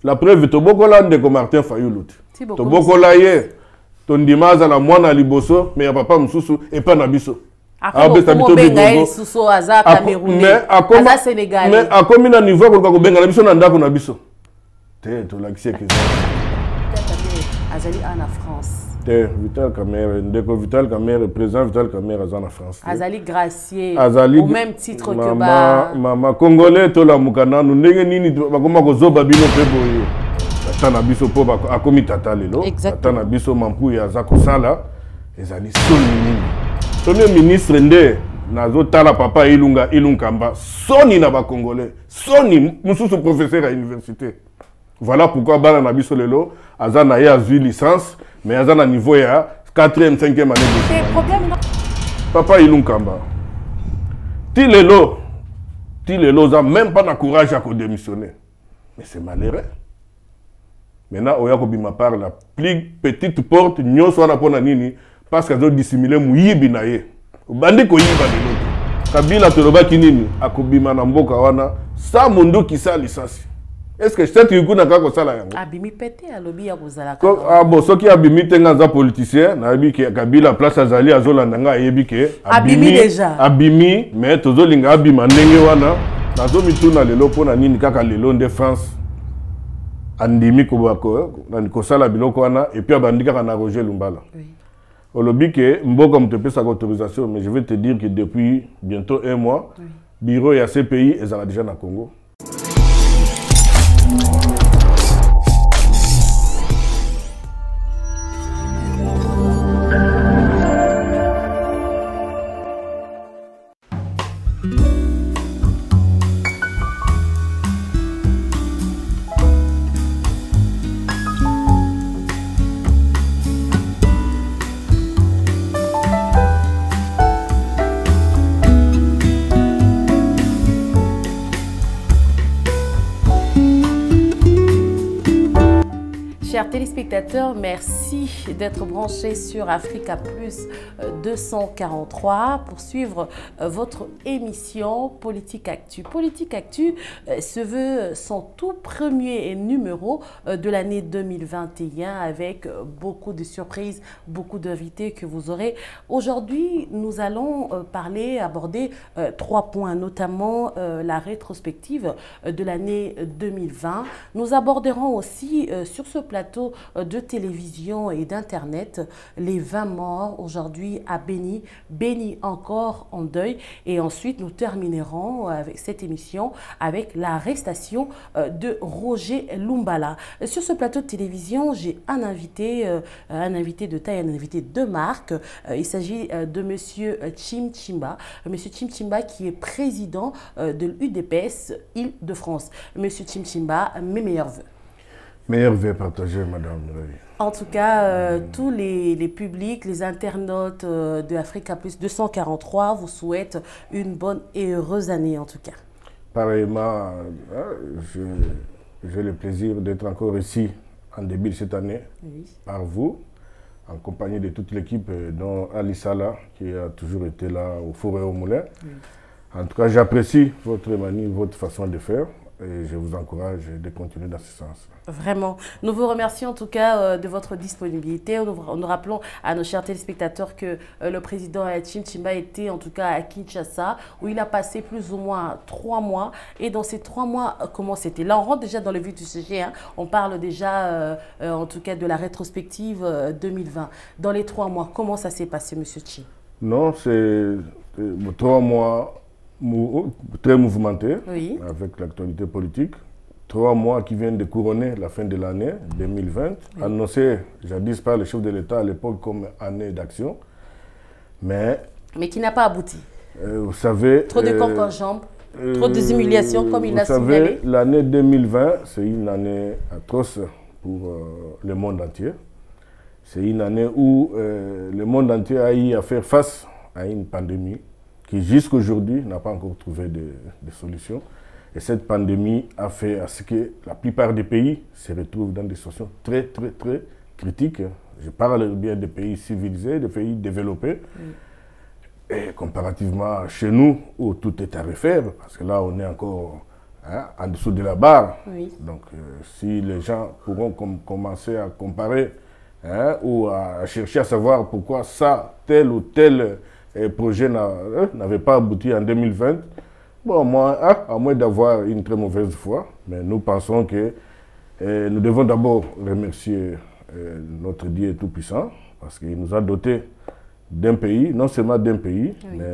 La preuve, Tobokola ndeko Martin Fayulu. Tobokola ye. Tondimaza la mwana liboso, mais ya papa msusu et pas nabiso. Mais à combien de niveau qu'on va benga nabiso na ndako nabiso. Te to l'accès que Azali en France. Vital Kamerhe, ndeko Vital Kamerhe, président Vital Kamerhe en France. Azali gracier Azali, au même titre que Mama Congolais to la mukana nous ndenge nini bakoma ko zoba bino pe boye. Tata biso po akomi tata lelo. Tata biso mampu ya za kosala ezali soni nini. Premier ministre nde nazo tala papa Ilunkamba soni na ba Congolais. Soni mususu professeur à université. Voilà pourquoi bana na biso lelo azana ya azui licence mais azana niveau ya 4e 5e année de problème. Papa Ilunkamba. Ti lelo za même pas na courage à démissionner. Mais c'est malheureux. Maintenant oya ko bima par la plus petite porte nyoso na pona nini parce qu'ils ont dissimulé muyibi na ye. Bandi ko yiba lelo. Kabila tolobaki nini akobima na mboka wana sa mondo ki sa licence. Est-ce que cette yukuna kako sala yango? Abimi pété alobi ya kozala. Ah bon, soki abimi tenga za politicien, na yebi ke Kabila place azali azolanda nga yebi ke abimi déjà. Abimi, mais tozolinga abima ndenge wana. Nazo mituna lelo pona nini kaka lelo nde France. Andimi ko bako, na sala biloko wana et puis abandika na Roger Lumbala. Oui. Olobi ke mboka mtepesa autorisation, mais je vais te dire que depuis bientôt 1 mois, oui. Bureau ya CPI ezala déjà na Congo. Chers téléspectateurs, merci d'être branchés sur Africa Plus 243 pour suivre votre émission Politique Actu. Politique Actu se veut son tout premier numéro de l'année 2021 avec beaucoup de surprises, beaucoup d'invités que vous aurez. Aujourd'hui, nous allons aborder 3 points, notamment la rétrospective de l'année 2020. Nous aborderons aussi sur ce plateau de télévision et d'internet les 20 morts aujourd'hui à Béni, Béni encore en deuil, et ensuite nous terminerons avec cette émission avec l'arrestation de Roger Lumbala. Sur ce plateau de télévision, j'ai un invité de taille, un invité de marque. Il s'agit de Monsieur Tchim Tchimba, Monsieur Tchim Tchimba qui est président de l'UDPS Île-de-France. Monsieur Tchim Tchimba, mes meilleurs voeux. Meilleurs vœux partagés, madame. En tout cas, tous les publics, les internautes de Africa Plus 243 vous souhaitent une bonne et heureuse année en tout cas. Pareillement, j'ai le plaisir d'être encore ici en début de cette année, oui, par vous, en compagnie de toute l'équipe, dont Ali Salah, qui a toujours été là au four et au moulin. Oui. En tout cas, j'apprécie votre manière, votre façon de faire. Et je vous encourage de continuer dans ce sens. Vraiment. Nous vous remercions en tout cas de votre disponibilité. Nous rappelons à nos chers téléspectateurs que le président Tchim Tchimba était en tout cas à Kinshasa, où il a passé plus ou moins 3 mois. Et dans ces 3 mois, comment c'était? Là, on rentre déjà dans le vif du sujet. Hein. On parle déjà en tout cas de la rétrospective 2020. Dans les 3 mois, comment ça s'est passé, Monsieur Tchim? Non, c'est 3 mois très mouvementé, oui, avec l'actualité politique. 3 mois qui viennent de couronner la fin de l'année 2020, oui, annoncé jadis par le chef de l'État à l'époque comme année d'action, mais qui n'a pas abouti. Vous savez, trop de corps en jambes, trop de humiliations comme il l'a signalé. Vous savez, l'année 2020, c'est une année atroce pour le monde entier. C'est une année où le monde entier a eu à faire face à une pandémie qui jusqu'aujourd'hui n'a pas encore trouvé de solution. Et cette pandémie a fait à ce que la plupart des pays se retrouvent dans des situations très critiques. Je parle bien des pays civilisés, des pays développés. Et comparativement à chez nous, où tout est à refaire, parce que là on est encore hein, en dessous de la barre. Oui. Donc, si les gens pourront commencer à comparer, hein, ou à chercher à savoir pourquoi ça, tel ou tel projet n'avait pas abouti en 2020, bon, moi, à moins d'avoir une très mauvaise foi, mais nous pensons que nous devons d'abord remercier notre Dieu Tout-Puissant, parce qu'il nous a dotés d'un pays, non seulement d'un pays, oui, mais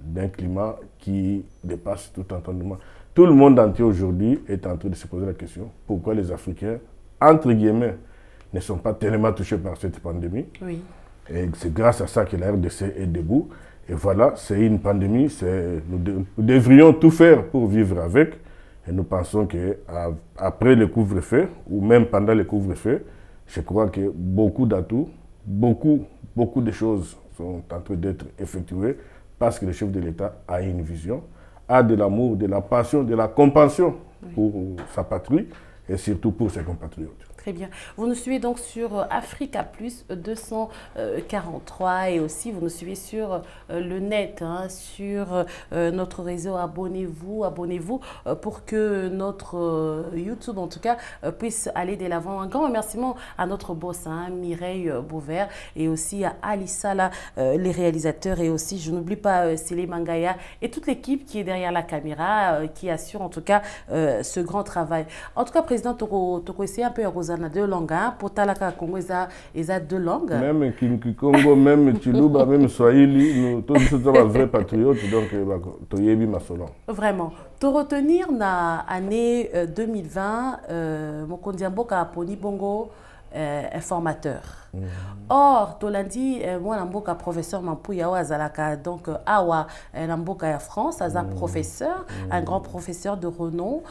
d'un climat qui dépasse tout entendement. Tout le monde entier aujourd'hui est en train de se poser la question, pourquoi les Africains, entre guillemets, ne sont pas tellement touchés par cette pandémie. Oui. Et c'est grâce à ça que la RDC est debout. Et voilà, c'est une pandémie, nous devrions tout faire pour vivre avec. Et nous pensons qu'après le couvre-feu, ou même pendant le couvre-feu, je crois que beaucoup d'atouts, beaucoup de choses sont en train d'être effectuées parce que le chef de l'État a une vision, a de l'amour, de la passion, de la compassion, oui, pour sa patrie et surtout pour ses compatriotes. Très bien. Vous nous suivez donc sur Africa Plus 243 et aussi vous nous suivez sur le net, hein, sur notre réseau. Abonnez-vous pour que notre YouTube en tout cas puisse aller de l'avant. Un grand remerciement à notre boss, hein, Mireille Beauvert, et aussi à Alissa, là, les réalisateurs, et aussi je n'oublie pas Célé Mangaya et toute l'équipe qui est derrière la caméra, qui assure en tout cas ce grand travail. En tout cas, Président, Toko essayer un peu à Rosanna deux langues, hein, pour Talaka Congo, ils ont deux langues. Même Congo, même Chiluba, même Swahili, nous tous sommes vrais patriotes, donc tu y es ma solo. Vraiment. Te retenir na année 2020, Mokondiamboka Poni Bongo informateur. Or, Tolandi, moi, Namboka professeur Mampouya Azalaka, donc Awa Namboka ya France, Aza professeur, un grand professeur de renom.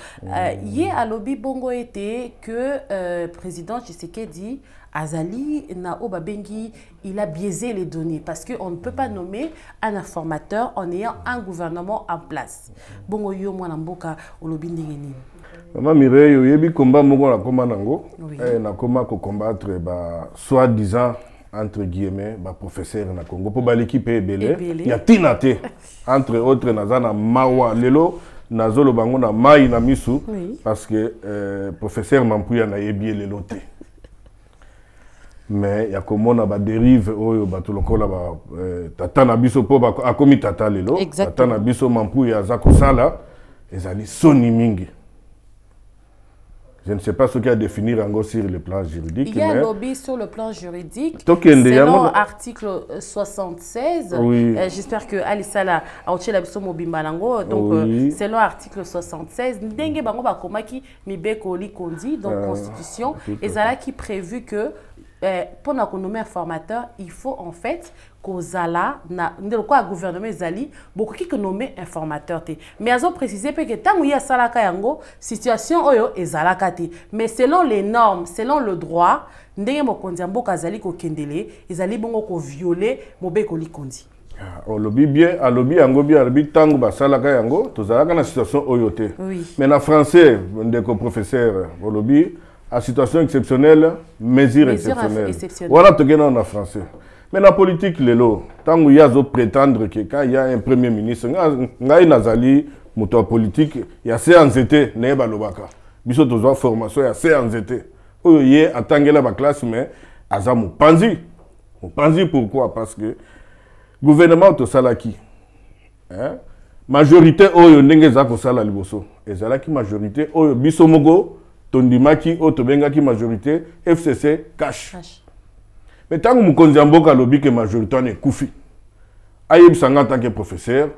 Hier, à lobby Bongo était que président Tshisekedi Azali na Obabengi, il a biaisé les données parce qu'on ne peut pas nommer un informateur en ayant un gouvernement en place. Bongo yo moi Namboka au lobby ndengeni. Maman Mireille, il y a combat na combat nango, na combat ko combattre soi-disant entre guillemets professeur na Congo pour l'équipe ebele. Il y a tinate entre autres nazana mawa lelo nazolo bango na mai na misu parce que professeur Mampouya na yebi lelo te. Mais il y a comme on a dérive oyo batulokola tata na biso po akomi tata lelo, tata na biso Mampouya zako sala ezali soni mingi. Je ne sais pas ce qu'il y a à définir encore sur le plan juridique. Il y a un lobby sur le plan juridique. Selon l'article 76, oui, j'espère que Alissa a oché la biso mobimbalango. Donc, oui, selon l'article 76, ndenge bango bakomaki mibeko li kondi, donc constitution, et ça là qui prévu que pour nous nommer informateur, il faut en fait qu'Ozala, le gouvernement Zali, beaucoup qui nommé informateur. Mais ils ont précisé que tant qu'il y a salaka yango, situation oyo ezalaka te. Mais selon les normes, selon le droit, ndenge mokondiambo kazali ko kendele, ezali bongo ko violer mobeko li kondi. Au lobby bien, à lobby yango bien, lobby tango ba salaka yango, tozalaka na situation oyo te. Mais en français, ndeko professeur, au lobby à situation exceptionnelle, mesure exceptionnelle. Voilà ce que nous en français. Mais dans la politique, tant qu'il y a prétendre que quand il y a un premier ministre, il y a une politique, il y a séance été, il y a une formation, il y a séance été. Il y a en tant que la classe, mais il y a un panzi. Pourquoi? Parce que le gouvernement est salaki. Majorité, il y a une sala liboso. Et la majorité, il y a bisomogo. Tondimaki, Otobengaki majorité, FCC, cash. Mais tant que Moukondiamboka lobby que majorité est koufi. Aïb Sanga en tant que professeur,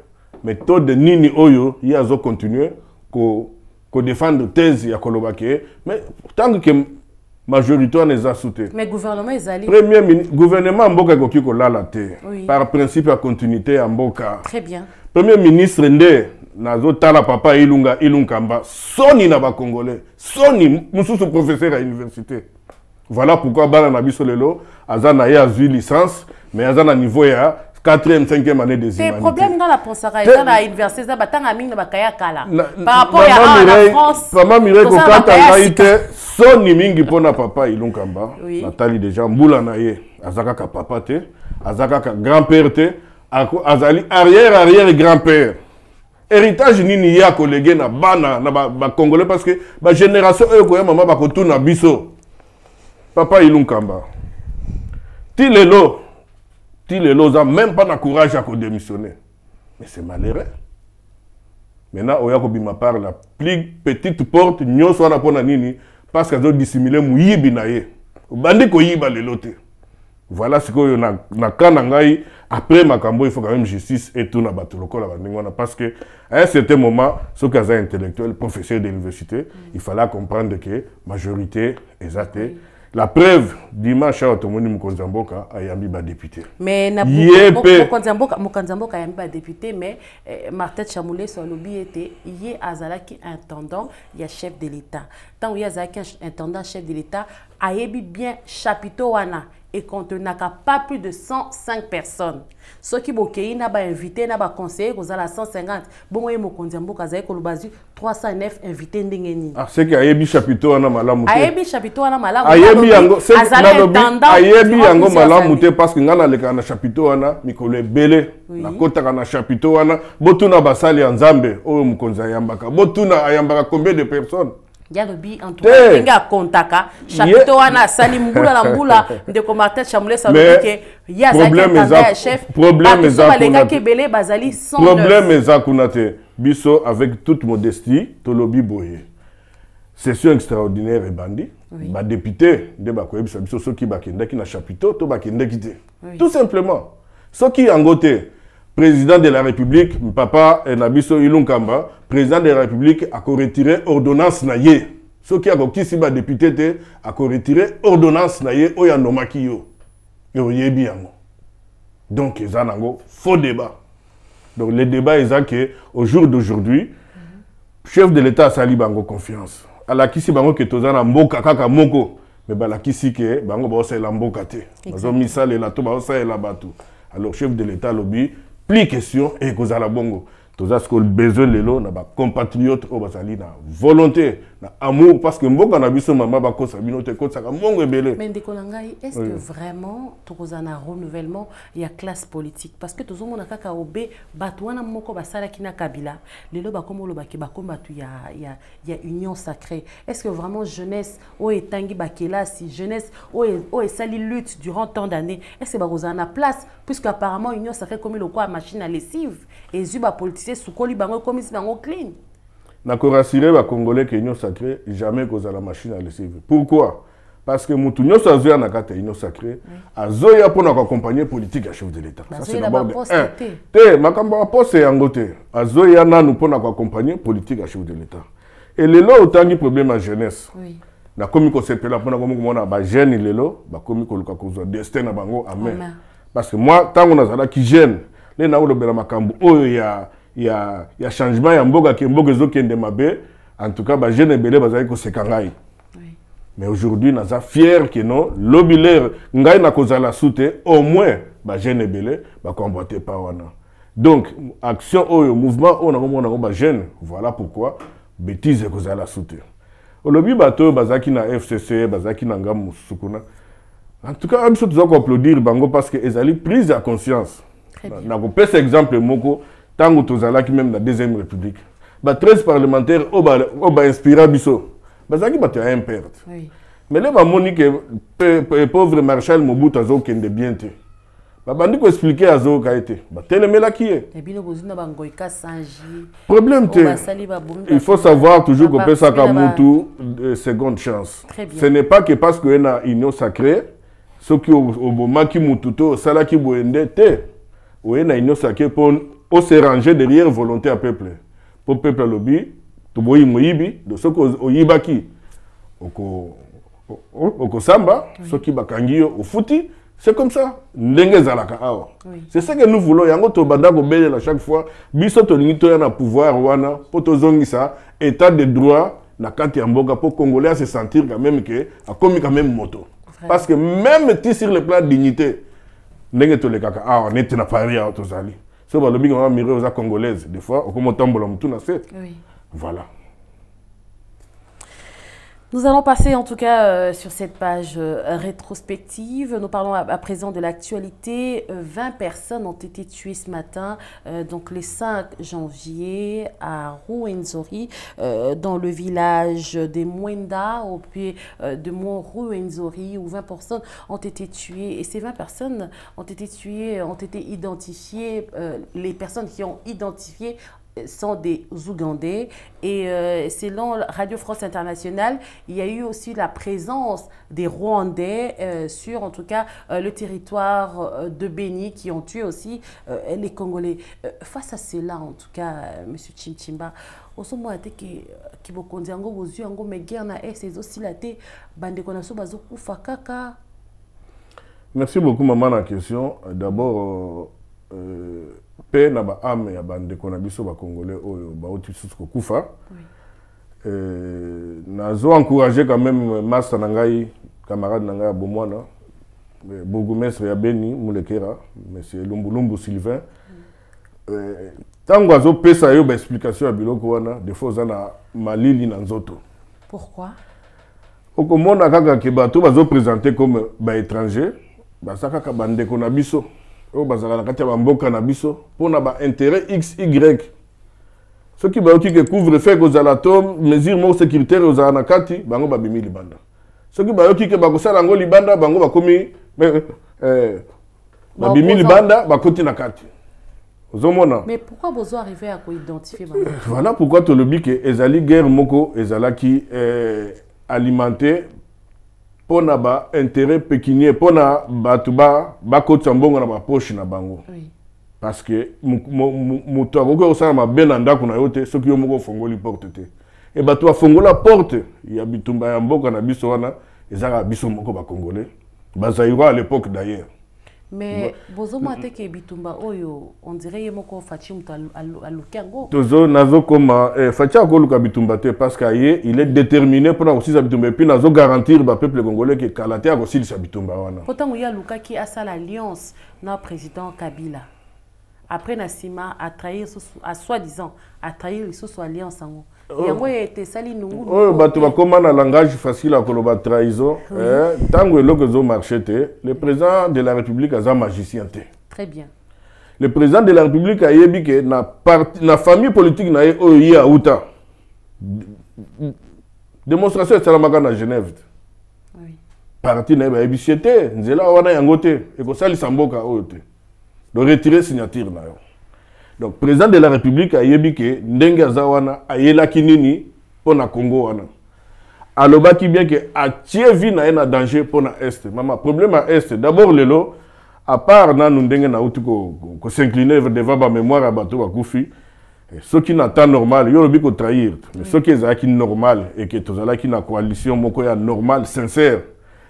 mais taux de Nini Oyo, il y a continué à défendre thèse ya kolobake, mais tant que majorité n'est pas soutenu. Mais le gouvernement est allé. Gouvernement Mboka Goki Kolala te. Par principe à continuité à Mboka. Très bien. Premier ministre Ndé. Nazo tala papa Ilunkamba, soni na ba Congolais, soni mususu professeur à l'université. Voilà pourquoi bala na biso lelo azana ya eu licence, mais azana niveau ya 4e 5e année des humanités. Le problème dans la pensara dans la université ça batanga mingi na bakaya kala. Par rapport à la France. Maman Mireille ko kata ngaite soni mingi pona papa Ilunkamba. Natali déjà mbula na ye, azaka ka papa te, azaka ka grand-père te, azali arrière grand-père. héritage nini ya collègue na bana na congolais parce que ba génération eux maman ba kotuna biso papa Ilunkamba ti lelo za même pas na courage à démissionner mais c'est malheureux maintenant oya ko bima par la plus petite porte nyoso na pona nini parce qu'ils ont dissimulé muyibi na ye bandi ko yiba lelo te. Voilà ce que na kanangai après makambo il faut quand même justice et tout na batuloko la bandingona parce que à un certain moment ceux qui sont intellectuels professeurs de l'université il fallait comprendre que majorité exacte la preuve dimanche à Otomoni Mukonzamboka ayambi ba député mais na Mukonzamboka ayambi ba député mais Martin Chamoulé sur lobby était yé azalaki intendant il y a chef de l'état tant il y a azalaki intendant chef de l'état ayebi bien chapiteau wana et contenant pas plus de 105 personnes. Ceux qui bokei n'a pas invité, n'a pas conseillé, vous avez 150. Bon, moi, mon kondiambo, kazaï, kolobazi, 309 invités n'engeni. Ah, c'est qu'il y a un chapiteau à Namalamouté. Ayebi chapiteau à Namalamouté. Ayebi yango malamouté parce que ngana leka na chapiteau ana mikolo belé. Na kota kana chapiteau ana botuna basali ya Nzambe o mukonza yambaka. Botuna ayambaka combien de personnes? Yalobi en tout cas inga kontaka chapiteau wana sali mbula na mbula ndeko Martin Chamoulé salobi ke ya zaki chef problème ezaka kebele bazali 109 problème ezakunate biso avec toute modestie tolobi boye session extraordinaire et bandi ba député de ba koyebisa biso soki bakendaki na chapiteau to bakendaki te tout simplement soki angote président de la République, papa Nabiso Ilunkamba, président de la République a retiré ordonnance naye. Ce qui a dit ba député te a retiré ordonnance naye oya nomaki yo. Yo yebi yango. Donc ils ont faux débat. Donc le débat est que au jour d'aujourd'hui, chef de l'État sali bango confiance. Ala kisi bango ke tozana mboka kaka moko, mais ba la kisi ke bango ba sa la mboka te. Bazo misale la to ba sa la batu. Alors chef de l'État lobby plus question et cause à la bongo. Tout ça, ce qu'on a besoin de l'eau, na compatriotes, au basali, na volonté, na amour, parce que mboka na biso mama ba kosa binote kosa ka mongo belé. Mais ndekonangai, est-ce que vraiment tout ça na renouvellement il y a classe politique parce que tout le monde a kaka obé batwana moko basala kina kabila. Lelo ba komo lo ba ke ba kombatu il y a union sacrée. Est-ce que vraiment jeunesse o etangi ba kelasi jeunesse o sali lutte durant tant d'années. Est-ce que ba kozana place puisque apparemment union sacrée comme le quoi machine à lessive et zuba politique soukoli bango comme si bango clean. Na ko rassurer ba Congolais que union sacrée jamais cause la machine à lessive. Pourquoi? Parce que mutu nyoso azoya na kata union sacrée azoya pour accompagner politique à chef de l'État. Ça c'est d'abord te makambo poste yango te azoya nanu pour accompagner politique à chef de l'État. Et lelo otangi problème à jeunesse. Oui. Na komi ko sepela pour na komi ko na ba jeune lelo ba komi ko luka ko destin na bango amen. Parce que moi tant on a zala ki jeune les na o lobela makambo oyo il y a changement ya mboga ki mboga zo kende mabe en tout cas ba jeune belé bazali ko sekangai. Mais aujourd'hui nous sommes fiers que non l'obilaire ngai na kozala soute au moins ba jeune belé ba combattre pas wana. Donc action oyo mouvement on a komona ba jeune voilà pourquoi bêtise kozala soute. Olobi bato bazaki na FCC bazaki na ngamu sukuna. En tout cas, je dois applaudir bango parce que ezali prise à conscience. Na ko pese exemple moko tango tozala ki même la deuxième république. Ba 13 parlementaires oba inspira biso. Bazaki bato a perte. Oui. Mais là ba monique pauvre Marshal Mobutu azo kende bien te. Ba bandi ko expliquer azo ka été. Ba telemela ki e. Et bino bozuna bangoika sanji. Problème te. Il faut savoir toujours que pesa ka mutu seconde chance. Ce n'est pas que parce que na union sacrée ce qui au moment qui mututo sala ki boende te. Ou na union sacrée pour se ranger derrière volonté à peuple. Pour peuple lobby, to boyi moyibi de ce ko oyibaki. Oko samba, ce qui bakangi au footy, c'est comme ça. Ndenge zalaka awa. C'est ça que nous voulons. Yango to banda ko bele à chaque fois, biso to linito ya na pouvoir wana, pour to zongisa état de droit na kati ya mboka pour Congolais se sentir quand même que a commis quand même moto. Parce que même sur le plan de dignité, ndenge to le kaka awa neti na pari ya to zali. So ba lobi ngama mire aux congolaises des fois au comme tambola mutu na se. Oui. Voilà. Nous allons passer en tout cas sur cette page rétrospective. Nous parlons à présent de l'actualité. 20 personnes ont été tuées ce matin, donc le 5 janvier à Rwenzori, dans le village des Mwenda, au pied de Mont Rwenzori, où 20 personnes ont été tuées. Et ces 20 personnes ont été tuées, ont été identifiées, les personnes qui ont identifié sont des Ougandais et selon Radio France Internationale, il y a eu aussi la présence des Rwandais sur en tout cas le territoire de Béni qui ont tué aussi les Congolais. Face à cela en tout cas, Monsieur Chimchimba, osomo ate ki bokonzi yango bozu yango me guerre na est aussi la te bande konaso bazo kufa kaka. Merci beaucoup maman la question. D'abord paix na ba ame ya bande kona biso ba congolais oyo ba oti susko kufa. Nazo encourager quand même master nangai camarade nangai bomwana bourgmestre ya Beni Mulekera monsieur Lumbulumbu Sylvain. Tango azo pesa yo ba explication ya biloko wana des fois na malili na nzoto. Pourquoi? Okomona kaka ke bato bazo présenter comme ba étranger ba saka ka bande kona biso. O bazala na kati ya bamboka na biso pona ba intérêt XY. Ceux qui ba ki couvre-feu kozala to mesure mo sécuritaire ozala na kati bango ba bimi libanda. Ceux qui ba ki ba kosala ngo libanda bango ba komi ba bimi libanda ba koti na kati. Ozomona. Mais pourquoi vous arrivez à identifier Voilà pourquoi to lobi ke ezali guerre moko ezala ki alimenté pona ba intérêt pécuniaire pona batuba ba kotsa mbongo na ba poche na bango. Oui. Parce que muto akoko osala mabe na ndako na yo te soki yo moko fongoli porte te. E bato afongola porte ya bitumba ya mboka na biso wana ezaka biso moko ba congolais. Bazaïwa à l'époque d'ailleurs. Mais bozomo ateke bitumba oyo on dirait yemoko fachi muto alukango. Tozo nazo koma fachi akoluka bitumba te parce que il est déterminé pour aussi sa bitumba et puis nazo garantir ba peuple congolais que kalate akosi sa bitumba wana. Pourtant il y a luka qui a sa alliance na président Kabila. Après Nassima a trahi à soi-disant a trahi sous alliance en yango était sali nungu. Oh bato ba koma na langage facile à koloba trahison. Tango eloko zo marché te, le président de la République a magicien te. Très bien. Le président de la République a yebi que na famille politique na ye a uta. Démonstration salamaka na Genève. Oui. Parti na ba ebisiete, nzela wana yango te, e ko sali samboka oyo te. De retirer signature na yo. Donc président de la République a yebi que ndenge azawana ayela kinini pona Congo wana. Alobaki bien que a tie vie na danger pona est. Mama problème à est d'abord lelo à part na ndenge na uti ko s'incliner devant ba mémoire à bato ba kufi. Ce qui n'a pas normal, yo lobi ko trahir. Mais ce qui est normal et que tozala ki na coalition moko ya normal sincère.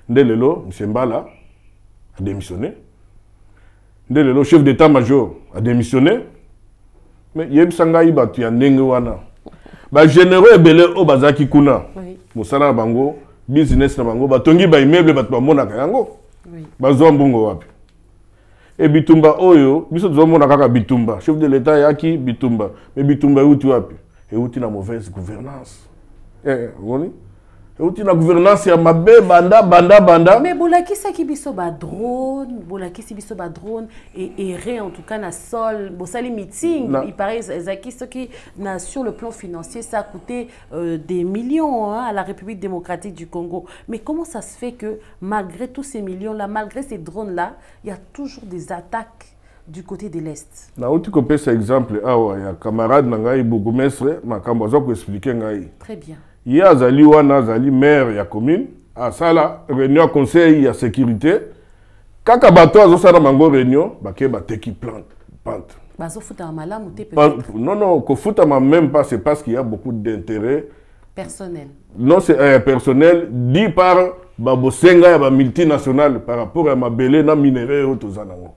Ndelelo Msembala a démissionné. Le chef d'état-major a démissionné. Mais yeb sangai batu ya ndenge wana. Ba généraux ebele o bazaki kuna. Mosala bango, business na bango, batongi ba immeuble batu ba mona yango. Oui. Bazwa mbongo wapi. E bitumba oyo, biso tozomona kaka bitumba. Chef de l'état yaki bitumba. Mais bitumba uti wapi? E uti na mauvaise gouvernance. Woni? Outi na gouvernance ya mabe banda. Mais bolakisa ki biso ba drone, bolakisi biso ba drone et erré en tout cas na sol, bosali meeting, il paraît Zaki ce qui na sur le plan financier ça a coûté des millions à la République démocratique du Congo. Mais comment ça se fait que malgré tous ces millions là, malgré ces drones là, il y a toujours des attaques du côté de l'Est? Na outi ko pesa exemple awa ya camarade na ngai bourgmestre makambo azo ko expliquer ngai. Très bien. Il y a Zali wana Zali maire ya commune à sala réunion conseil ya sécurité kaka bato azo sala mango réunion baké bateki plante bazo futa malamu te peut-être. Non ko futa même pas, c'est parce qu'il y a beaucoup d'intérêt personnel. Non, c'est personnel dit par babosenga ya ba multinationale par rapport à mabele na minerai au tozanango.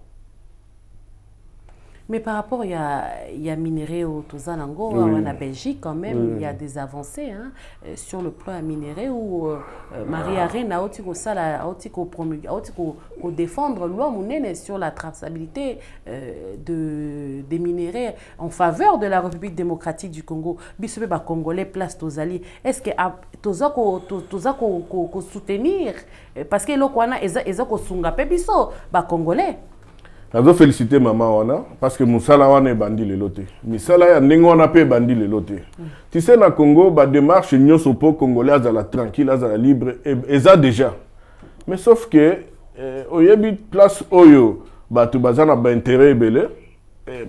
Mais par rapport, il y a minerai au Tozanango, en Belgique quand même, il y a des avancées hein, sur le plan minerai où Marie-Arène a aussi défendre l'homme sur la traçabilité des minéraux en faveur de la République démocratique du Congo. Bissobe ba Congolais place Tozali. Est-ce que Tozako soutenir parce que l'Okwana ezako sunga pe biso ba Congolais. Je veux féliciter maman wana parce que musala wana est bandi le loté. Misala ya ndenge wana pe bandi le loté. Tu sais na Congo ba démarche nyoso po congolais azala tranquille azala libre et ça déjà. Mais sauf que oyebi place oyo ba tu bazana ba intérêt belé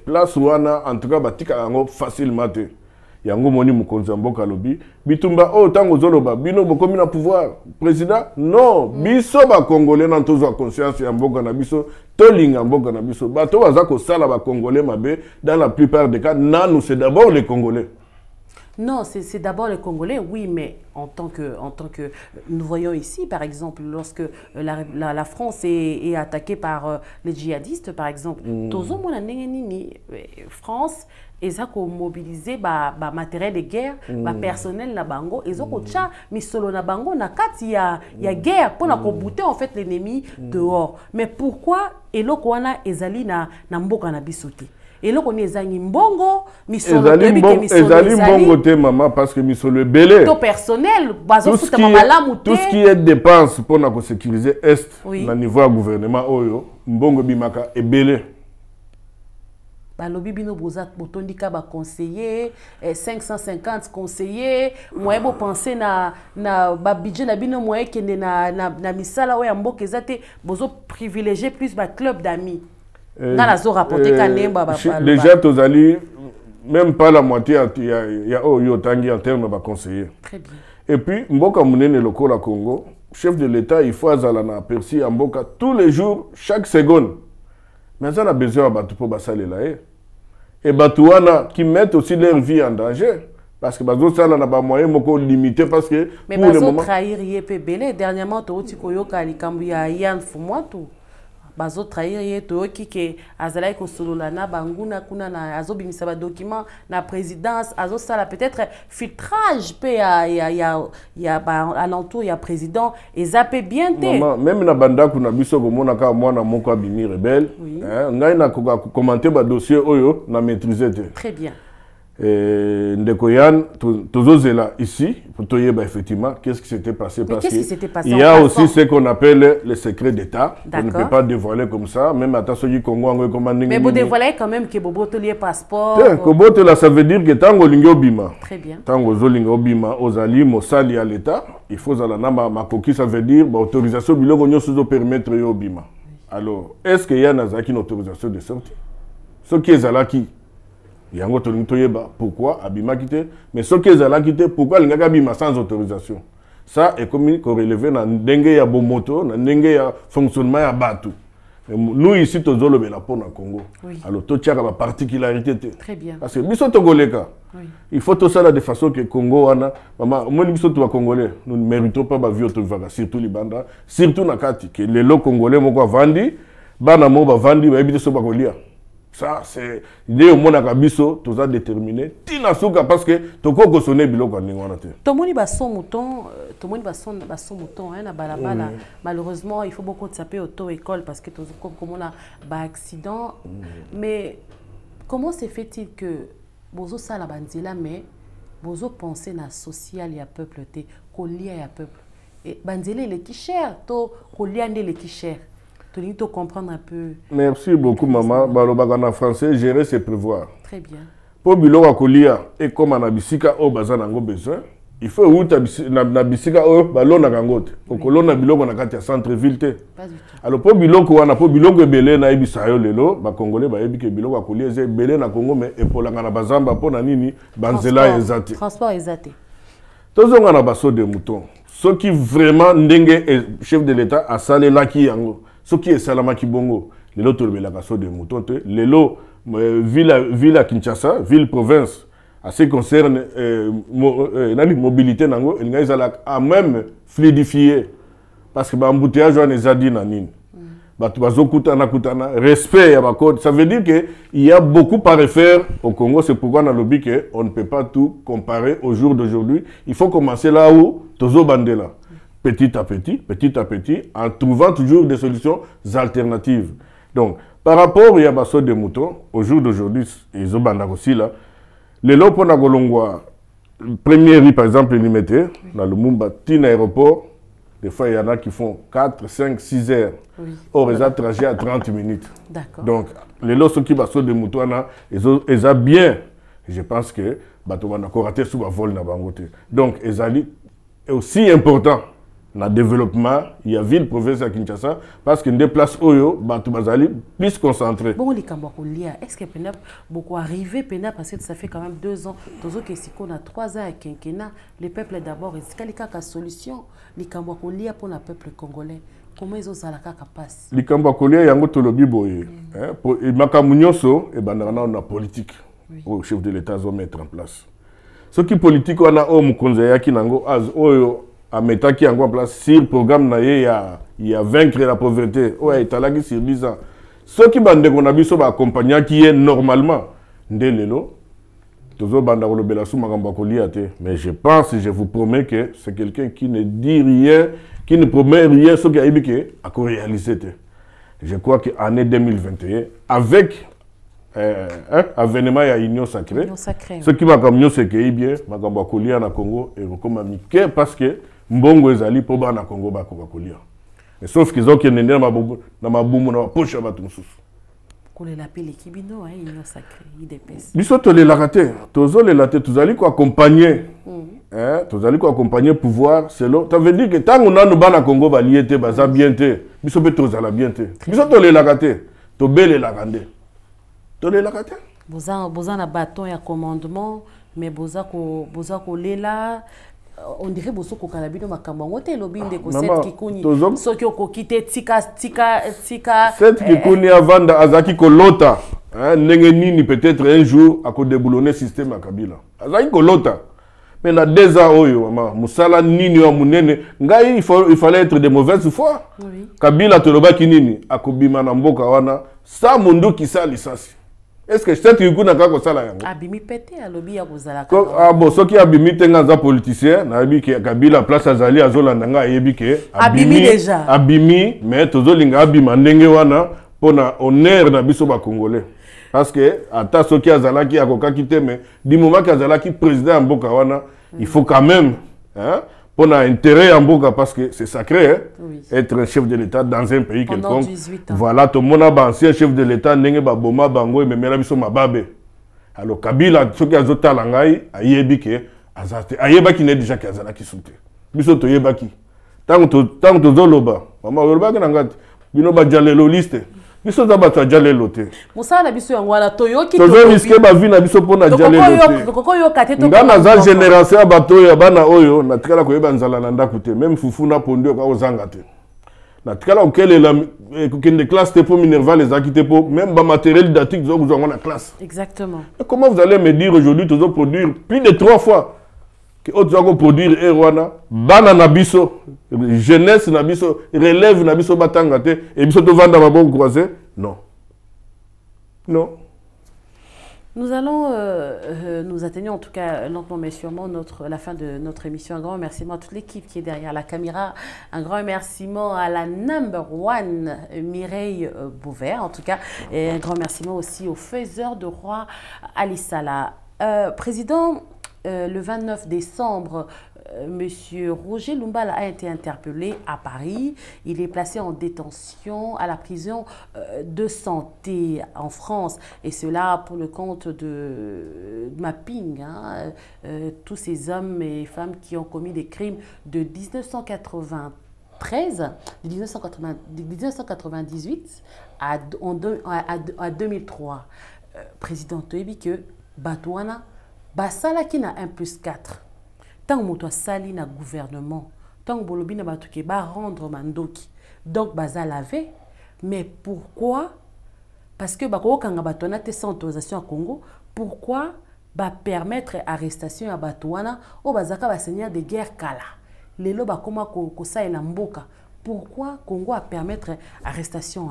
place wana en tout cas ba tika yango facilement te. Yango moni mukonzi mboka lobi bitumba o tango zoloba bino bokomi na pouvoir président non biso ba congolais na tozo conscience ya mboka na biso tolinga mboka na biso bato baza ko sala ba congolais mabe dans la plupart des cas nanu c'est d'abord les congolais. Non, c'est d'abord les Congolais, oui, mais en tant que nous voyons ici, par exemple, lorsque la France est attaquée par les djihadistes, par exemple, Tozo mona nini France ils ont mobilisé matériel de guerre, personnel na bango, ils ont tcha misolo na bango na kati ya guerre pour na bouter en fait l'ennemi dehors. Mais pourquoi eloko wana ezali na mboka na bisote? Et là, on est mbongo, misolo mbongo te maman parce que misolo belé. Tout personnel, tout ce qui est dépenses pour na sécuriser est na niveau gouvernement oyo, mbongo bimaka est belé. Balobi bino bozat botondika ba conseiller 550 conseillers moyen bo penser na ba budget na bino moyen kende na misala oya mboka ezate bozo privilégier plus ba club d'amis. Déjà, Tozali, même pas la moitié, il y a Tangi en termes de conseiller. Très bien. Et puis, Mboka Mounene Loko la Congo, chef de l'État, il faut Azalana Persi en Mboka tous les jours, chaque seconde. Mais ça a besoin de Batou pour Bassale là. Et Batouana qui mettent aussi leur vie en danger. Parce que Bazo Sala n'a pas moyen de limiter parce que. Mais Bazo trahir Yepebele, dernièrement, Toti Koyoka, Likambuya, Yann Fumouatou. Bazo trahir yeto kike azalai ko sololana banguna kuna na azo bimisa ba document na présidence azo sala peut-être filtrage pe ya ba alentour ya président et zappé bien té même na banda kuna biso ko mona ka mwana moko abimi rebelle ngai na ko commenter ba dossier oyo na maîtriser té. Très bien. Ndekoyan, Tozozela ici, pour te dire effectivement qu'est-ce qui s'était passé. Parce qu'il y a aussi ce qu'on appelle le secret d'État. On ne peut pas dévoiler comme ça, même à Tassoyi Congo, on recommande. Mais vous dévoilez quand même que Bobo Tolier passeport. Ça veut dire que Tango Lingo Bima. Très bien. Tango Zolingo Bima, Ozali, Mossali à l'État, il faut Zalanama Makoki, ça veut dire autorisation Bilogonyo sous permettre Yo Bima. Alors, est-ce qu'il y a une autorisation de sortie? Ce qui est Zalaki. Yango Toyeba, pourquoi Abima quitté? Mais ce qui est là quitté, pourquoi il n'y a pas Abima sans autorisation? Ça est comme relevé dans Dengue ya Bomoto, dans Dengue ya fonctionnement ya Batu. Nous ici, tous les la pour le Congo. Alors, tout ça a une particularité. Très bien. Parce que biso Togoleka, il faut tout ça de façon que Congo ana, maman, moi biso to Congolais, nous ne méritons pas vie autovaga, surtout les bandas, surtout nakati que les lots congolais moko vandi, bana mo ba vandi ba ebité so ba kolia. Ça, c'est l'idée au monde à Bisso, tout ça déterminé. Tina souka parce que toko kosone biloko ndingwana te. Tomoni ba son mouton, hein na balabala. Malheureusement, il faut beaucoup de saper auto-école parce que comme on a ba accident. Mais comment se fait-il que bozo sala banzela mais bozo penser na social ya peuple te, kolia ya peuple. Et banzela il est qui cher, to kolia ndé le qui cher. Tu dois comprendre un peu. Merci beaucoup, maman. En français, gérer, c'est prévoir. Très bien. Pour Bilo Akolia, et comme on a bisika au bazan a besoin, il faut où tu as bisika au ballon à gangote. Au colon a Bilo na katia centre-ville. Pas du tout. Alors pour Bilo Kouana, pour Bilo Belé na ibisayo lelo, ba Congolais ba ebi ke Bilo Akolia ze Belé na Congo mais et pour la ngana bazamba pour na nini banzela ezate. Transport ezate. Tous on a basso de moutons. Ceux qui vraiment ndenge chef de l'État a salé là qui yango. Ce qui est Salama Kibongo, les lots de la casse de moutons, les lots ville à Kinshasa, ville province, à ce qui concerne la mobilité, ils ont même fluidifié. Parce que l'embouteillage, on les a dit, respect, ça veut dire qu'il y a beaucoup à refaire au Congo. C'est pourquoi on a lobby qu'on ne peut pas tout comparer au jour d'aujourd'hui. Il faut commencer là où Tozo Bandela. Petit à petit, en trouvant toujours des solutions alternatives. Donc, par rapport à Basso de Mouton, au jour d'aujourd'hui, ils ont aussi là, les lots pour Nagolongwa, premier riz par exemple, ils mettaient dans le Mumba, Tin aéroport. Des fois, il y en a qui font 4, 5, 6 heures. Oui. Or, ils ont trajet à 30 minutes. Donc, les lots qui Basso de Mouton, ils ont bien. Je pense que Bato a raté sous la vol dans Bangote. Donc, ils ont aussi important. Dans le développement, il y a ville province à Kinshasa parce qu'il y a des places où il plus concentré. Bon, les Cambouakoulia, est-ce que Pénap beaucoup arrivé Pénap parce que ça fait quand même 2 ans. Dans autres qu'on a 3 ans à quinquennat, les peuples d'abord, est-ce qu'il y a une solution les Cambouakoulia pour le peuple congolais? Comment ils ont ça la passe? Les Cambouakoulia, il y a un tolobi boye. Pour Makamunyoso, et ben on a politique. Au chef de l'État doit mettre en place. Ce qui politique on a au Mukonzaya qui nango az oyo à mettre qui en place sur le programme il y a vaincre la pauvreté. Ouais, il y a sur 10 ans. Ce qui bande qu'on a vu sur accompagner qui est normalement ndelelo toujours bande ko lobela sou makamba ko liate. Mais je pense, je vous promets que c'est quelqu'un qui ne dit rien, qui ne promet rien ce qui a ébiqué à réaliser. Je crois qu'en année 2021 avec avènement à Union Sacrée. Ce qui m'a comme c'est que bien makamba ko lia na Congo et comme amike parce que Mbongo ezali po ba na Congo ba kolia. Mais sauf qu'ils ont qui nende na mabumu na poche ba tumususu. Kole la pele kibino Union Sacrée, IDPS. Biso to le laraté, tozo le laté, tozali ko accompagner. Tozali ko accompagner pouvoir, c'est là. Ça veut dire que tant on a no ba na Congo ba liété ba za bien té. Biso pe tozala bien té. Biso to le laraté, to bele la rande. To le laraté. Boza na bâton ya commandement, mais boza ko lela. On dirait que vous avez dit que vous avez dit que vous avez dit que vous avez dit que peut-être un jour à déboulonner le système à Kabila. Mais il y a 2 ans, il fallait être de mauvaise foi. Kabila toloba kinini akobima na mboka wana sa mundu kisali sasi. Est-ce que cette qui n'a pas ça là? Abimi pété à lobby à Bozala. Ah bon, ceux qui abimi tenga politicien, na abi que Kabila place azali azolanda yebi que abimi déjà. Abimi, mais tozo linga abima ndenge wana pona honneur na biso ba congolais. Parce que ata ceux qui azalaki akoka kité mais du moment qu'azalaki président mboka wana, il faut quand même pour intérêt en Boga parce que c'est sacré être un chef de l'État dans un pays quelconque. Voilà, tout le monde a ancien chef de l'État, n'est pas Boma Bango et même la Mababe. Alors Kabila, ce qui a zoté à l'angaï, Ayebike, Ayeba qui n'est déjà Kazala qui soute. Biso to Yebaki. Tant que Zoloba, Maman Yolba qui n'a pas Binoba Jalelo liste. Biso za bato ajale lote. Musa na biso yango wana toyoki to zo risque ba vie na biso pona ajale lote. Kokoko yo kate to. Ngana za génération ya bato ya bana oyo na tikala ko yeba nzala na ndako te même fufu na pondio ka ozanga te. Na tikala okele la kende classe te po minerval les akite po même ba matériel didactique zo vous na classe. Exactement. Et comment vous allez me dire aujourd'hui to zo produire plus de 3 fois que autres vont produire erwana bana na biso jeunesse na biso relève na biso batanga te et biso to vendre maboko croisé non nous allons nous atteignons en tout cas lentement mais sûrement la fin de notre émission. Un grand remerciement à toute l'équipe qui est derrière la caméra, un grand remerciement à la #1 Mireille Bouvert en tout cas, et un grand remerciement aussi au faiseur de roi Ali Salah. Président, le 29 décembre, Monsieur Roger Lumbala a été interpellé à Paris. Il est placé en détention à la prison de santé en France. Et cela pour le compte de Mapping. Tous ces hommes et femmes qui ont commis des crimes de 1998 à 2003. Président Toyebi que Batouana basala qui na 1+4. Tant que sali na gouvernement, tant que bolobi na batuke ba rendre mandoki. Donc baza lavé. Mais pourquoi? Parce que bako kanga batona te sans autorisation à Congo, pourquoi ba permettre arrestation à batouana au bazaka ba seigneur de guerre kala. Lelo ba koma ko sa ela mboka pourquoi Congo a permettre arrestation?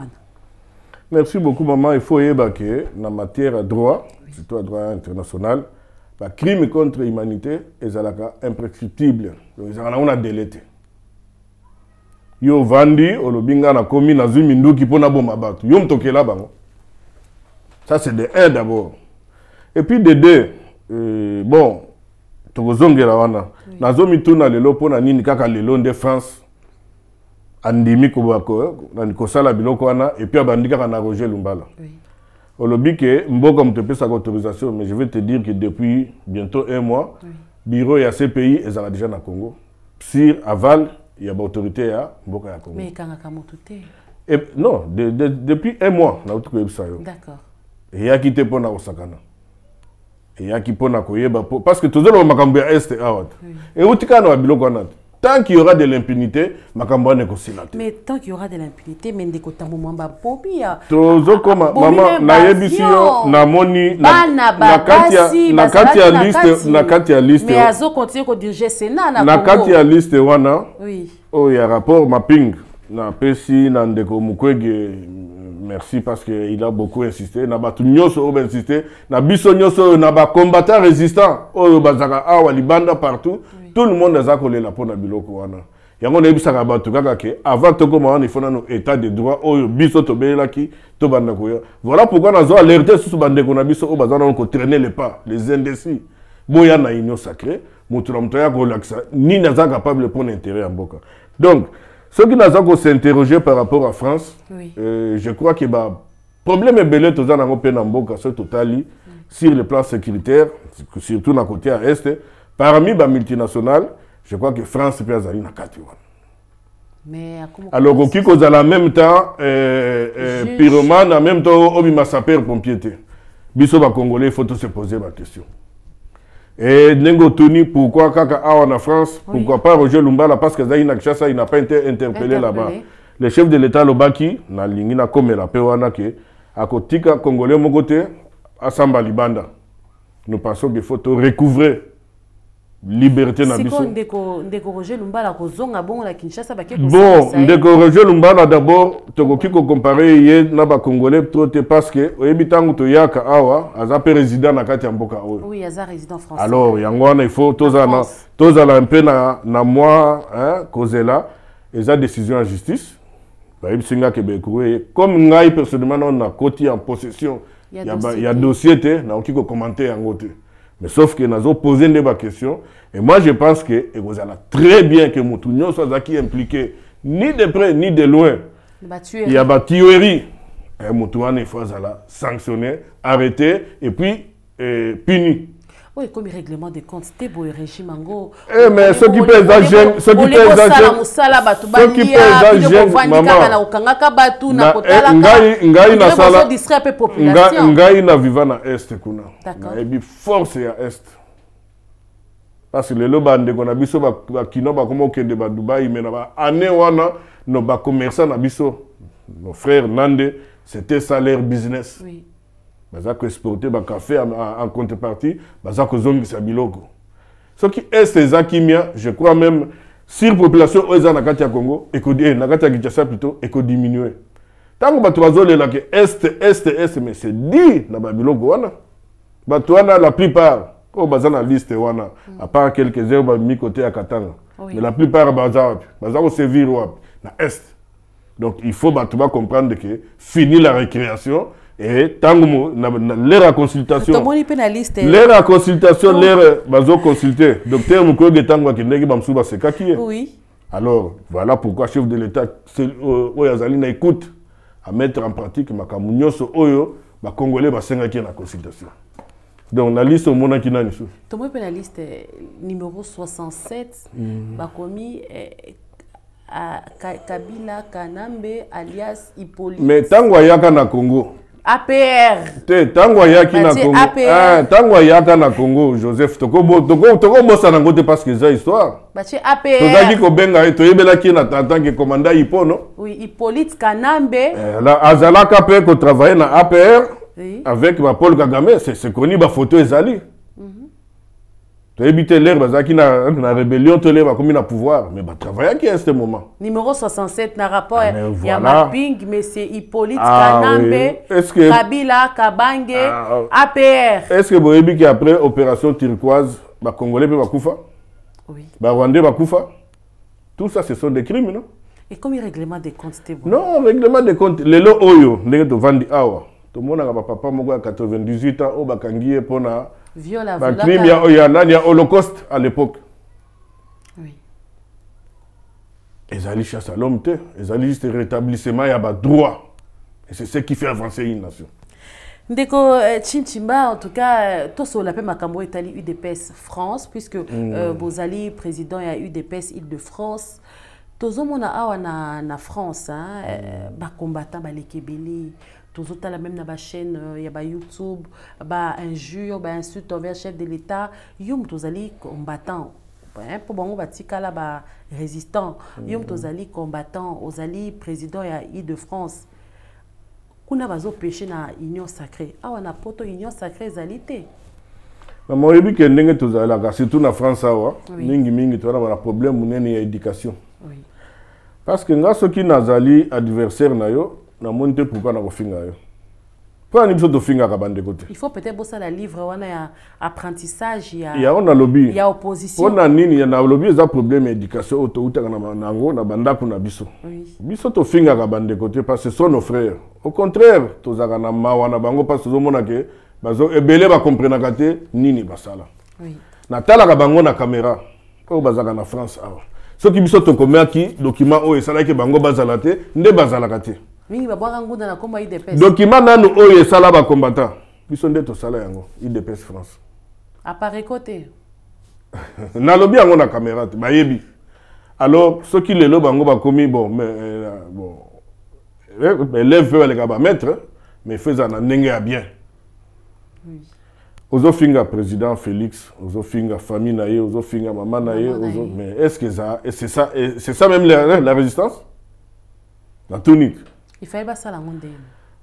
Merci beaucoup, maman. Il faut que dans la matière de droit, surtout le droit international, le crime contre l'humanité est imprescriptible. Donc, ils ont délété. Yo vandi, olobinga na komi na zumi nduki pona bomba batu. Yo mtokela bango. Ça c'est de 1 d'abord. Et puis de 2, bon, tokozongela wana. Nazo mituna lelo pona nini kaka lelo de France. Andimi kobako na kosala biloko wana et puis abandika na Roger Lumbala. Oui. Olobi ke mboka mtepesa autorisation, mais je vais te dire que depuis bientôt 1 mois, bureau ya CPI ezala déjà na Congo. Sur aval, il y a l'autorité à mboka ya Congo. Mais kanga kamotuté. Non, depuis 1 mois na utuko yebisa yo. D'accord. Et ya kité pona osakana. Et ya ki pona koyeba parce que tozolo makambo ya est out. Et utika na biloko wana. Tant qu'il y aura de l'impunité, makambo ne kosila te. Mais tant qu'il y aura de l'impunité, mais ndeko tambo mwamba popi ya. Tozo koma mama na yebisi yo na moni na kati ya liste. Mais azo continue ko diriger Sénat na kati ya liste wana. Oui. Oh, il y a rapport mapping na pesi na ndeko Mukwege. Merci parce qu'il a beaucoup insisté. Na batu nyoso oba insisté. Na biso nyoso na ba combattants résistants. Oh bazaka awa libanda partout. Tout le monde a collé la peau na biloko wana. Yango na ebisaka batu kaka ke avant toko wana il faut na état de droit oyo biso to belaki to banda koya. Voilà pourquoi nazo alerter sous bande ko na biso o bazana ko traîner les pas, les indécis. Boya na union sacrée, mutu na mtoya ko laksa ni naza capable pour l'intérêt en boka. Donc ceux qui naza ko s'interroger par rapport à France, je crois que ba problème est belé to za na pe na mboka ce totali sur le plan sécuritaire, surtout na côté à est. Parmi les multinationales, je crois que France peut aller dans 4. Mais alors, au Kiko, en même temps, pyromane, en même temps, Obima sapeur pompier. Biso ba Congolais, il faut se poser la question. Et Nengo Tony, pourquoi Kaka en France, pourquoi pas Roger Lumbala, parce que Zaïna Kchassa, il n'a pas été interpellé là-bas. Le chef de l'État, Lobaki, na lingina comme la Péwana, à côté Congolais, mon côté, à Samba Libanda. Nous pensons qu'il faut recouvrer. Liberté na biso. Ndeko Roger Lumbala kozonga bon la Kinshasa ba keko. Bon, Ndeko Roger Lumbala d'abord tokoki ko comparer ye na ba Congolais trop parce que oyebitango to yaka awa aza président na kati ya mboka oyo. Oui, aza résident français. Alors yango wana il faut tozala un peu na moi hein kozela eza décision en justice. Ba yebisinga ke bekoué comme ngai personnellement on a koti en possession. Il y a dossier te na okiko commenter yango te. Mais sauf que nous avons posé des questions. Et moi, je pense que vous allez très bien que Moutounion soit impliqué, ni de près, ni de loin. Il y a des tueries. Et Moutouane, il faut sanctionner, arrêter, et puis punir. Oui, comme le règlement des comptes, c'était beau le régime Ango. Eh, mais ceux qui pèsent la gêne, ceux qui pèsent la gêne, ceux qui pèsent la gêne, maman, ngai na sala, ngai na viva na est kuna. Na ebi force ya est. Parce que le lobande qu'on a biso ba kino ba komo kende ba Dubaï mais na ba année wana no ba commerçant na biso, nos frères Nande, c'était ça leur business. Oui. Bazako exporter ba café en contrepartie, bazako zongi sa biloko. Ce qui est ces akimia, je crois même sur population oza na kati ya Congo et que na kati ya Kinshasa plutôt et que diminuer. Tant que bato bazole la que est mais c'est dit na ba biloko wana. Bato wana la plupart au bazana liste wana à part quelques-uns ba mi côté à Katanga. Mais la plupart bazako servir na est. Donc il faut bato ba comprendre que fini la récréation. Et tant que l'air à consultation, l'air à consultation, l'air bazo consulter. Docteur Mukwege tango ki ndeki bamsuba c'est kaki. Oui. Alors voilà pourquoi chef de l'État oyazali na écoute à mettre en pratique makamunyoso oyo ba congolais ba senga ki na consultation. Donc la liste au mona ki nani sou. Tomo pe la liste numéro 67 ba komi à Kabila Kanambe alias Hippolyte. Mais tango yaka na Congo. APR. Tango yaki na Congo. Ah, tango yaka na Congo, Joseph toko bossa na ngote parce que ça histoire. Bache APR. Tozaki ko benga to yebela ki na tant que commandant Hippo non? Oui, Hippolyte Kanambe. Là azalaka pe ko travailler na APR avec Paul Kagame, c'est connu ba photo ezali. éviter l'air, qui na rébellion, tout l'air, comme il a pouvoir. Mais travailler qui est à ce moment. Numéro 67, na rapport, il y a mapping, mais c'est Hippolyte Kanambe, oui. Kabila, Kabange, APR. Est-ce que vous avez dit qu'après opération turquoise, les Congolais peuvent Bakoufa? Oui. Les Rwandais Bakoufa? Tout ça, ce sont des crimes, non? Et comme il règlement des comptes, c'était bon? Non, règlement des comptes. Les lots Oyo, les gens vendent awa. Tout le monde a papa Mogo à 98 ans, au Bakangi pour na. Viol crime, il y a Holocauste à l'époque. Oui. Ils allaient chasser l'homme, ils allaient juste rétablissement, il y a des droits. Et c'est ce qui fait avancer une nation. Ndeko Chimchimba, en tout cas, tout ce l'appel Makambo est allé UDPS France, puisque Bozali, président, il y a UDPS Île-de-France. Tous les gens en France, les combattants, les Kébélés, tous les gens même dans la chaîne, il y a YouTube, injures, insultes envers le chef de l'État. Yom tous les combattants, pour bon, là, résistants. Yom tous les combattants, aux alliés président et Île-de-France. Kuna bazo péché na union sacrée. Ah, on a poto union sacrée zalité. Moi, je dis que ndenge tozala, surtout na France, mingi tu as un problème munene éducation. Oui. Parce que nga soki nazali adversaire na yo, na monte pourquoi na kofinga yo. Pourquoi ni biso to finga ka bande côté. Il faut peut-être bosser la livre on a apprentissage il y a on a lobby. Il y a opposition. On a nini ya na lobby za problème éducation auto uta na nango na banda kuna biso. Oui. Biso to finga ka bande côté parce que ce sont nos frères. Au contraire, to zaka na mawa na bango parce que zo mona ke bazo ebele ba comprendre kate nini basala. Oui. Na tala ka bango na caméra. Ko bazaka na France awa. Ce qui biso to komaki document o esala ke bango bazala te nde bazala kate. Mingi ba bwa ngunda na komba IDPS. Document nanu o esala ba combattant. Biso nde to sala yango IDPS France. Apparaît côté. Na lobby yango na caméra te bayebi. Alors ce qui lelo bango ba komi bon mais bon élève veut aller ba mettre mais faisant na ndenge ya bien. Oui. Ozo finga président Félix, ozo finga famille naie, ozo finga maman naie, mais est-ce que ça et c'est ça même la résistance? La tunique. Il fallait pas ça la monde.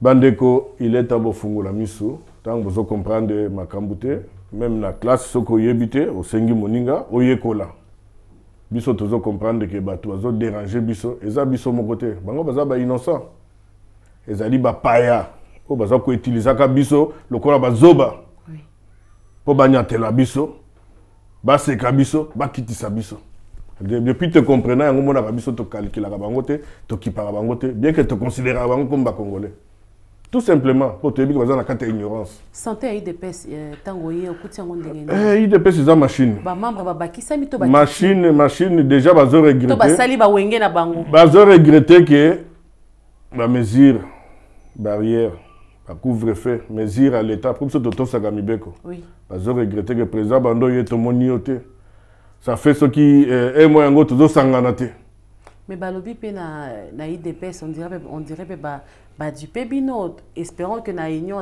Bandeko, il est à bofungo la miso, tant vous comprendre makambute, même la classe soko yebite au sengi moninga, au yekola. Biso tozo comprendre que bato ozo déranger biso, eza biso mon côté. Bango baza ba innocent. Ezali ba paya. O baza ko utiliser ka biso, lokola bazoba. Pour banyatela biso, baseka biso, bakitisa biso. Depuis te comprenant, on mona biso to calculer bangote, to kipara bangote, bien que te considérer bango comme ba congolais. Tout simplement pour te dire que na carte ignorance. Santé IDPS tangoye okuti yango ndenge. IDPS za machine. Ba membre ba bakisa mito ba machine déjà bazo regretter. To ba sali ba wenge na bango. Bazo regretter que ba mesure barrière couvre-feu, mesure à l'État, pour ce que ça Gamibeko. Oui. Parce que regretter que le président Bando y est au monioté. Ça fait ce qui est moins en gros, sanganate. Mais balobi pe na IDPS, on dirait du pébino. Espérons que na union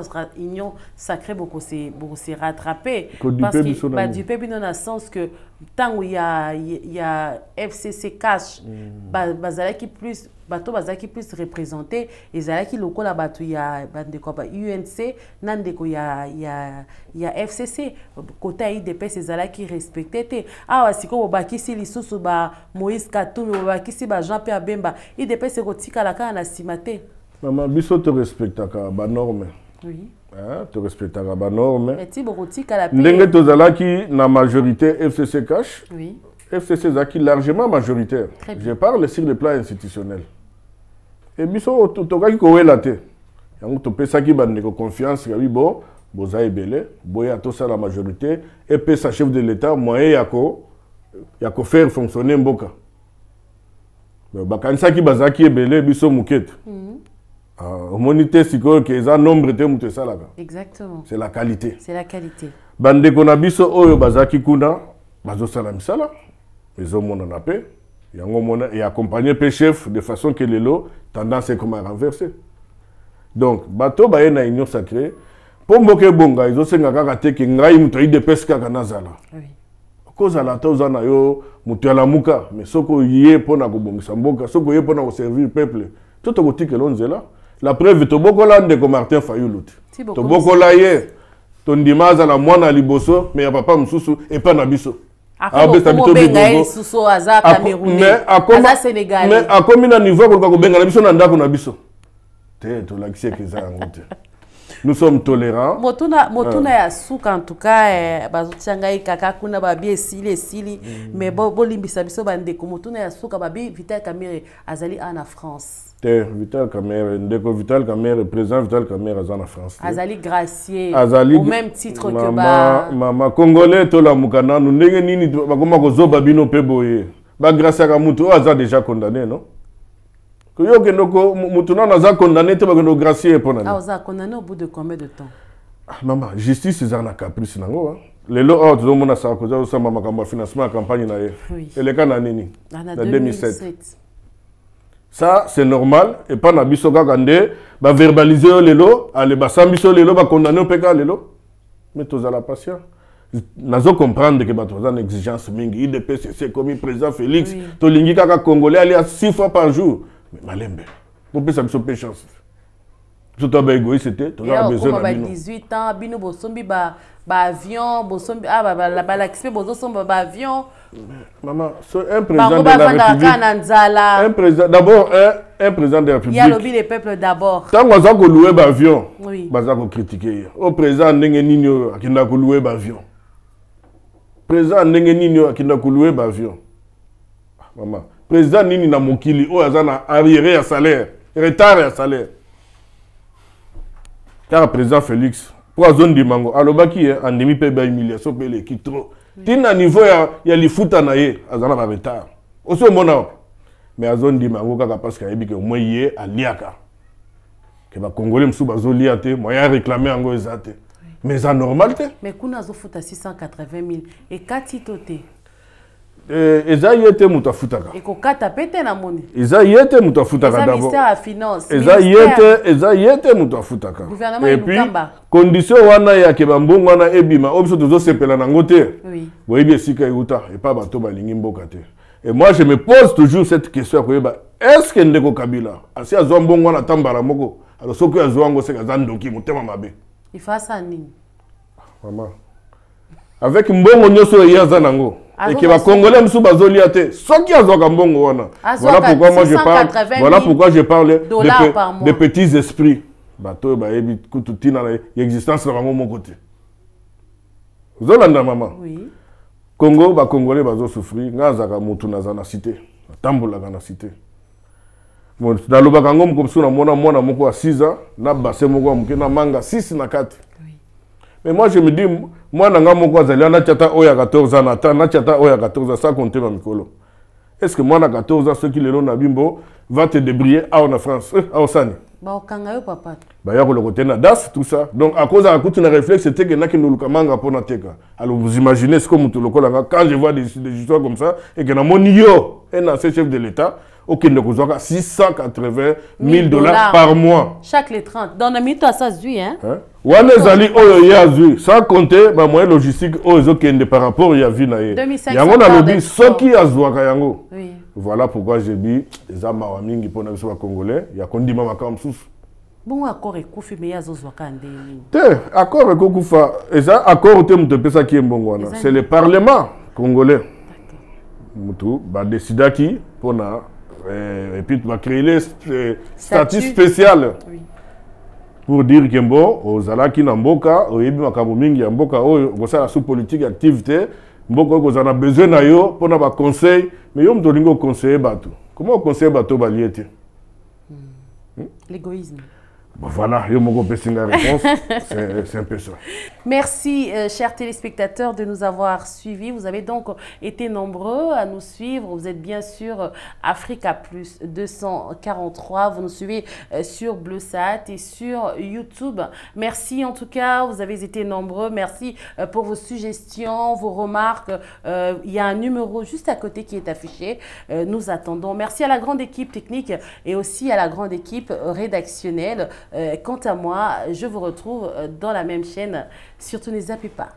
sacrée beaucoup se rattraper. Parce que du pébino dans le sens que tant où il y a FCC cash, bazalaki plus bateau bazaki plus représenté et zalaki loko la bateau il y a UNC nandeko il y a FCC côté IDPS zalaki respecté ah siko bakisi lisusu ba Moïse Katumbi bakisi ba Jean-Pierre Bemba IDPS kotika la kana simate maman biso te respectaka ba norme. Oui. Tu respectes la norme. Ndenge tozalaki na majorité FCC cash. Oui. FCC zaki largement majoritaire. Je parle sur le plan institutionnel. Et biso tokaki ko wela te. Yango to pesaki bandeko confiance ya bon boza ebele boya to ça la majorité et pesa chef de l'État moyen yako faire fonctionner mboka. Bakanisaki bazaki ebele biso mukete. Monité siko que ça nombre te mutu salaka. Exactement. C'est la qualité. C'est la qualité. Bandeko na biso oyo bazaki kuna bazo sala misala. Ezo mona na pe. Yango mona et accompagner pe chef de façon que lelo tendance est comme à renverser. Donc bato ba na union sacrée pour mboke bonga ezo senga kaka te ke ngai mutu IDPS kaka nazala. Oui. Cause la toza na yo mutu ala muka mais soko yé pona ko bongisa mboka soko yé pona ko servir peuple. Tout au que l'on là. La preuve, Tobokola de Martin Fayoulout. Tobokola yé. tondima azala mwana liboso mais ya papa mususu et pas na biso. Mais akomi na niveau ko benga na biso na ndako na biso. Nous sommes tolérants. Motuna ya suka en tout cas bazotianga ikaka kuna babi esili mais bolimbisa biso bandeko motuna ya suka babi Vital Kamerhe azali en France. Vital Kamerhe ndeko Vital Kamerhe président Vital Kamerhe azali en France. Azali gracier au même titre que ba mama congolais to la mukana nous ndenge nini bakoma kozoba bino pe boye. Ba gracier ka mutu aza déjà condamné non? Yo que ndoko mutuna naza condamné te bakendo gracier pour nani. Aza condamné au bout de combien de temps? Maman, justice c'est un caprice nango. Les lois tout le monde a ça cause ça maman comme financement à campagne na ye. Et les cas na nini? En 2007. Ça c'est normal et pas na biso kaka nde ba verbaliser les lois, aller ba sambiso les lois ba condamner au peka les lois. Mais tous à la patience. Nazo comprendre que bato za exigence mingi IDPC c'est comme président Félix to lingi kaka congolais aller 6 fois par jour. Mais malembe. Pour peut ça biso chance. Tout à fait égoïste c'était, tu as besoin de 18 ans, bino bosombi ba avion, bosombi ba l'accès bosombi ba avion. Maman, un président de la République. D'abord un président de la République. Il y a lobby les peuples d'abord. Tant qu'on a loué ba avion, baza ko critiquer. Au président ndenge nini akinda ko loué ba avion. Président ndenge nini akinda ko loué ba avion. Maman, président nini na mokili o azana arriéré à salaire, retard à salaire. Car le président Félix, pour la zone de Mango, alobaki en demi pe ba humiliation pe le qui trop. Tina niveau ya li futa na ye, azana ba retard. Aussi mona. Mais à zone de Mango kaka parce que yebi que moi yé aliaka. Que ba congolais msu bazo liate, moi ya réclamer ango ezate. Mais ça normal te. Mais kuna zo futa 680 000 et katitote. Eza yete mutafutaka. Et kokata pete na moni. Eza yete mutafutaka d'abord. Ministère à finance. Eza yete mutafutaka. Et puis condition wana ya ke bambongo wana ebima obiso tozo sepela na ngote. Oui. Boyebi esika yuta et pas bato balingi mboka te. Et moi je me pose toujours cette question koyeba est-ce que ndeko Kabila asi azwa mbongo wana tambala moko alors soki azwa ngo seka zandoki mutema mabe. Il fait ça nini? Maman. Avec mbongo nyoso yaza nango. Et que les Congolais me soubazoliate, ce qui a mbongo wana. Voilà pourquoi moi je parle. Voilà pourquoi je parle de petits esprits. Bateau ba ebi kututi na existence na bango mon côté. Zolanda maman. Oui. Congo ba Congolais bazo souffrir, ngazaka mutu na zana cité. Tambola na cité. Bon, dans le bakango comme ça na mona moko a 6 ans, na basse moko muke na manga 6 na 4. Mais moi je me dis, moi nanga moko azali na tchata oya 14 ans na tchata oya 14 ans ça compter ma mikolo. Est-ce que moi na 14 ans ceux qui le long na bimbo va te débrouiller en France à Osani? Ba okanga yo papa. Ba ya ko le côté na das tout ça. Donc à cause à côté na réflexe c'était que na ki nuluka manga pona teka. Alors vous imaginez ce que mutu lokola quand je vois des histoires comme ça et que na moni yo un ancien chef de l'État aucun de vous 680 000 $ par mois. Chaque les 30. Dans le minute à ça zui hein. Wane zali oyo ya zui sans compter ba moyen logistique oyo kende par rapport ya vie na ye. Yango na lobi soki azwaka yango. Oui. Voilà pourquoi j'ai dit les amawa mingi pona biso ba congolais ya kondima makam susu. Bon accord ekufi mais ya zozwaka ndeni. Te accord ekokufa eza accord te muto pesa ki mbongo wana. C'est le parlement congolais. Mutu ba décidaki pona et puis tu vas créer les statuts spécial pour dire que bon aux alaki na mboka oyebi makambo mingi ya mboka oyo kosala sous politique activité mboka ko zana besoin na yo pona ba conseil mais yo mtolingo conseiller bato comment conseiller bato baliete l'égoïsme. Bon, voilà, je me la réponse. C'est un peu ça. Merci, chers téléspectateurs, de nous avoir suivis. Vous avez donc été nombreux à nous suivre. Vous êtes bien sûr Africa Plus 243. Vous nous suivez sur Bleusat et sur YouTube. Merci en tout cas. Vous avez été nombreux. Merci pour vos suggestions, vos remarques. Il y a un numéro juste à côté qui est affiché. Nous attendons. Merci à la grande équipe technique et aussi à la grande équipe rédactionnelle. Quant à moi, je vous retrouve dans la même chaîne. Surtout ne zappez pas.